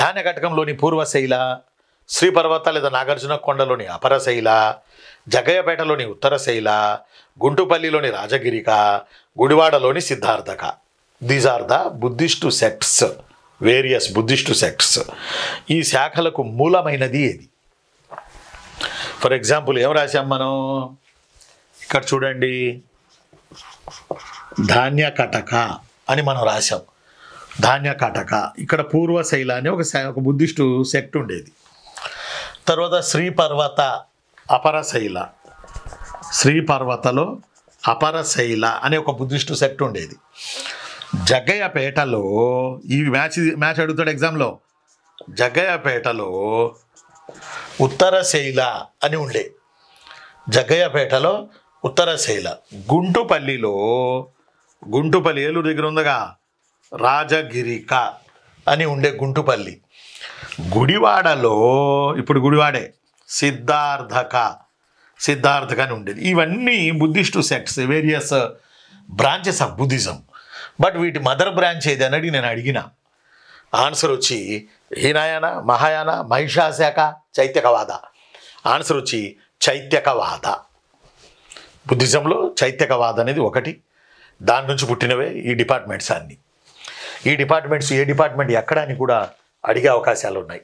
ధాన్యకటకంలోని పూర్వశైల, శ్రీపర్వత లేదా నాగార్జున కొండలోని అపరశైల, జగ్గయ్యపేటలోని ఉత్తరశైల, గుంటుపల్లిలోని రాజగిరిక, గుడివాడలోని Siddharthaka. These are the Buddhist sects, various Buddhist sects. ఈ శాఖలకు మూలమైనది ఏది? ఫర్ ఎగ్జాంపుల్ ఏం రాశాం మనం ఇక్కడ చూడండి, ధాన్యకటక అని మనం రాశాం. ధాన్యకటక ఇక్కడ పూర్వశైల అని ఒక బుద్ధిస్టు సెక్ట్ ఉండేది. తర్వాత శ్రీపర్వత అపరశైల, శ్రీపర్వతలో అపరశైల అనే ఒక బుద్ధిస్టు సెక్ట్ ఉండేది. జగ్గయ్యపేటలో ఈ మ్యాచ్ అడుగుతాడు ఎగ్జామ్లో. జగ్గయ్యపేటలో ఉత్తరశైల అని ఉండే, జగ్గయ్యపేటలో ఉత్తరశైల. గుంటుపల్లి ఏలూరు దగ్గర ఉందగా, రాజగిరిక అని ఉండే గుంటుపల్లి. గుడివాడలో, ఇప్పుడు గుడివాడే, సిద్ధార్థక అని ఉండేది. ఇవన్నీ Buddhist sects, various branches of Buddhism. But వీటి మదర్ బ్రాంచ్ ఏది అనేది నేను అడిగిన. ఆన్సర్ వచ్చి హీనయాన, మహాయాన, మహిషాశాఖ, చైత్యకవాద. ఆన్సర్ వచ్చి చైత్యకవాద. బుద్ధిజంలో చైత్యకవాద అనేది ఒకటి. దాని నుంచి పుట్టినవే ఈ డిపార్ట్మెంట్స్ అన్నీ. ఈ డిపార్ట్మెంట్స్ ఏ డిపార్ట్మెంట్ ఎక్కడ అని కూడా అడిగే అవకాశాలు ఉన్నాయి.